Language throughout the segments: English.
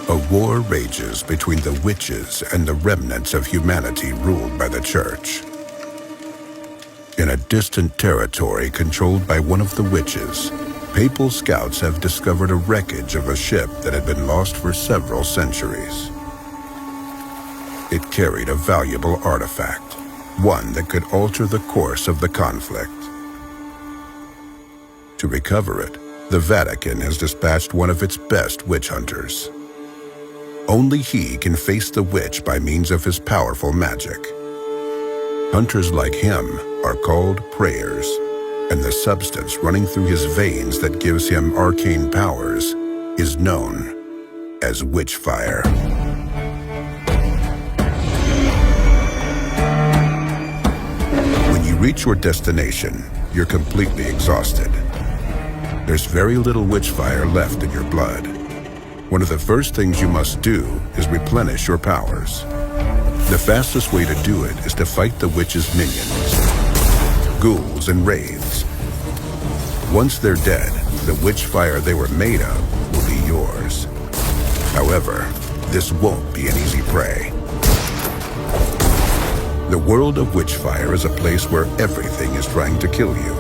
A war rages between the witches and the remnants of humanity ruled by the church. In a distant territory controlled by one of the witches, papal scouts have discovered a wreckage of a ship that had been lost for several centuries. It carried a valuable artifact, one that could alter the course of the conflict. To recover it, the Vatican has dispatched one of its best witch hunters. Only he can face the witch by means of his powerful magic. Hunters like him are called prayers, and the substance running through his veins that gives him arcane powers is known as witchfire. When you reach your destination, you're completely exhausted. There's very little witchfire left in your blood. One of the first things you must do is replenish your powers. The fastest way to do it is to fight the witch's minions, ghouls and wraiths. Once they're dead, the witchfire they were made of will be yours. However, this won't be an easy prey. The world of witchfire is a place where everything is trying to kill you.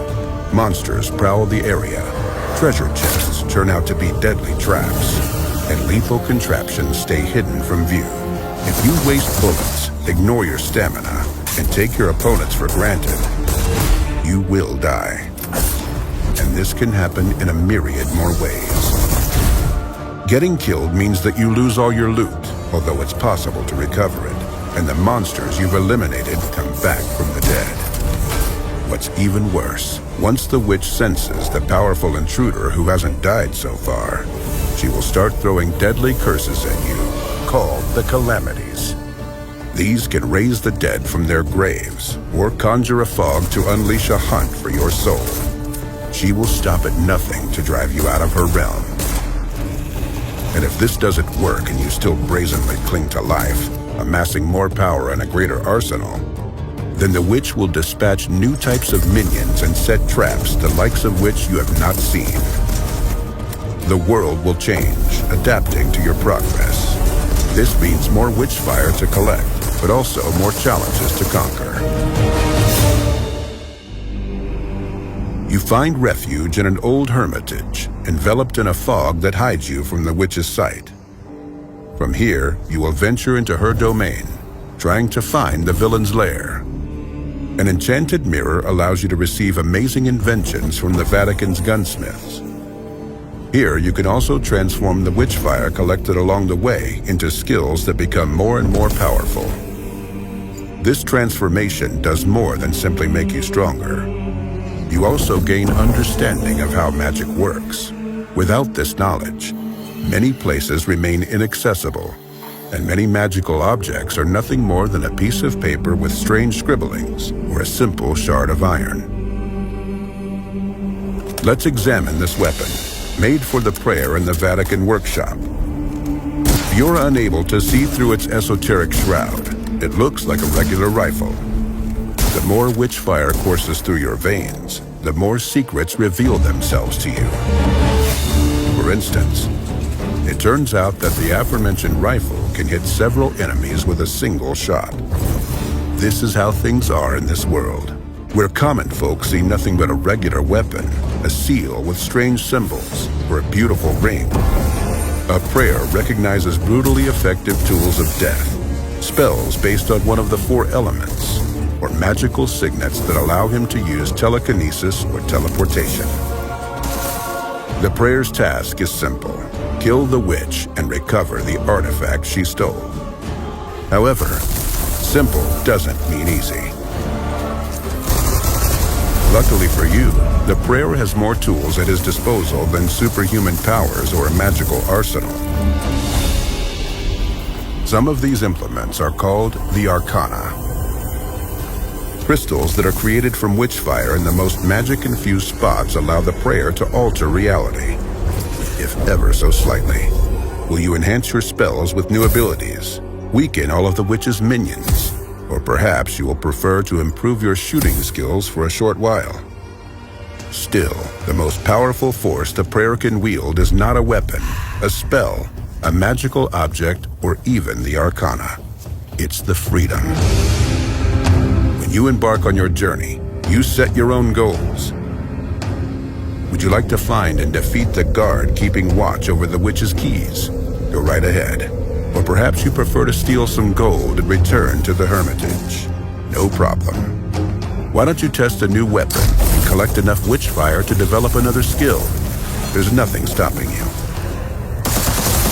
Monsters prowl the area, treasure chests turn out to be deadly traps, and lethal contraptions stay hidden from view. If you waste bullets, ignore your stamina, and take your opponents for granted, you will die. And this can happen in a myriad more ways. Getting killed means that you lose all your loot, although it's possible to recover it, and the monsters you've eliminated come back from the dead. What's even worse, once the witch senses the powerful intruder who hasn't died so far, she will start throwing deadly curses at you, called the calamities. These can raise the dead from their graves, or conjure a fog to unleash a hunt for your soul. She will stop at nothing to drive you out of her realm. And if this doesn't work and you still brazenly cling to life, amassing more power and a greater arsenal, then the witch will dispatch new types of minions and set traps the likes of which you have not seen. The world will change, adapting to your progress. This means more witchfire to collect, but also more challenges to conquer. You find refuge in an old hermitage, enveloped in a fog that hides you from the witch's sight. From here, you will venture into her domain, trying to find the villain's lair. An enchanted mirror allows you to receive amazing inventions from the Vatican's gunsmiths. Here, you can also transform the witchfire collected along the way into skills that become more and more powerful. This transformation does more than simply make you stronger. You also gain understanding of how magic works. Without this knowledge, many places remain inaccessible, and many magical objects are nothing more than a piece of paper with strange scribblings or a simple shard of iron. Let's examine this weapon, made for the prayer in the Vatican workshop. If you're unable to see through its esoteric shroud, it looks like a regular rifle. The more witchfire courses through your veins, the more secrets reveal themselves to you. For instance, it turns out that the aforementioned rifle can hit several enemies with a single shot. This is how things are in this world, where common folk see nothing but a regular weapon, a seal with strange symbols, or a beautiful ring. A prayer recognizes brutally effective tools of death, spells based on one of the 4 elements, or magical signets that allow him to use telekinesis or teleportation. The prayer's task is simple: kill the witch and recover the artifact she stole. However, simple doesn't mean easy. Luckily for you, the prayer has more tools at his disposal than superhuman powers or a magical arsenal. Some of these implements are called the Arcana. Crystals that are created from witchfire in the most magic-infused spots allow the prayer to alter reality, if ever so slightly. Will you enhance your spells with new abilities, weaken all of the witch's minions, or perhaps you will prefer to improve your shooting skills for a short while? Still, the most powerful force the prayer can wield is not a weapon, a spell, a magical object, or even the arcana. It's the freedom. When you embark on your journey, you set your own goals. Would you like to find and defeat the guard keeping watch over the witch's keys? Go right ahead. Or perhaps you prefer to steal some gold and return to the hermitage. No problem. Why don't you test a new weapon and collect enough witchfire to develop another skill? There's nothing stopping you.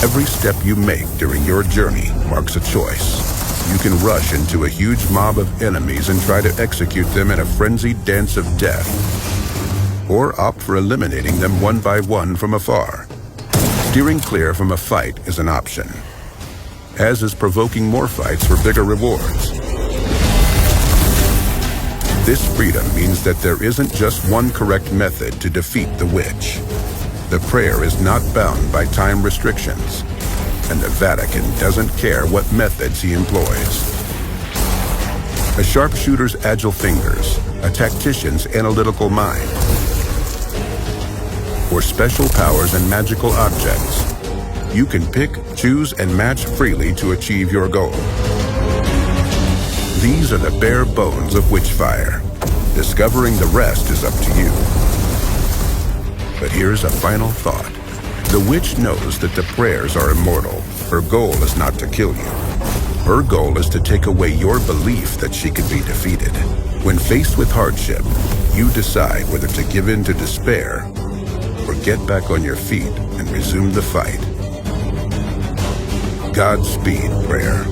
Every step you make during your journey marks a choice. You can rush into a huge mob of enemies and try to execute them in a frenzied dance of death, or opt for eliminating them one by one from afar. Steering clear from a fight is an option, as is provoking more fights for bigger rewards. This freedom means that there isn't just one correct method to defeat the witch. The prayer is not bound by time restrictions, and the Vatican doesn't care what methods he employs. A sharpshooter's agile fingers, a tactician's analytical mind, or special powers and magical objects. You can pick, choose, and match freely to achieve your goal. These are the bare bones of Witchfire. Discovering the rest is up to you. But here's a final thought. The witch knows that the prayers are immortal. Her goal is not to kill you. Her goal is to take away your belief that she can be defeated. When faced with hardship, you decide whether to give in to despair or get back on your feet and resume the fight. Godspeed, prayer.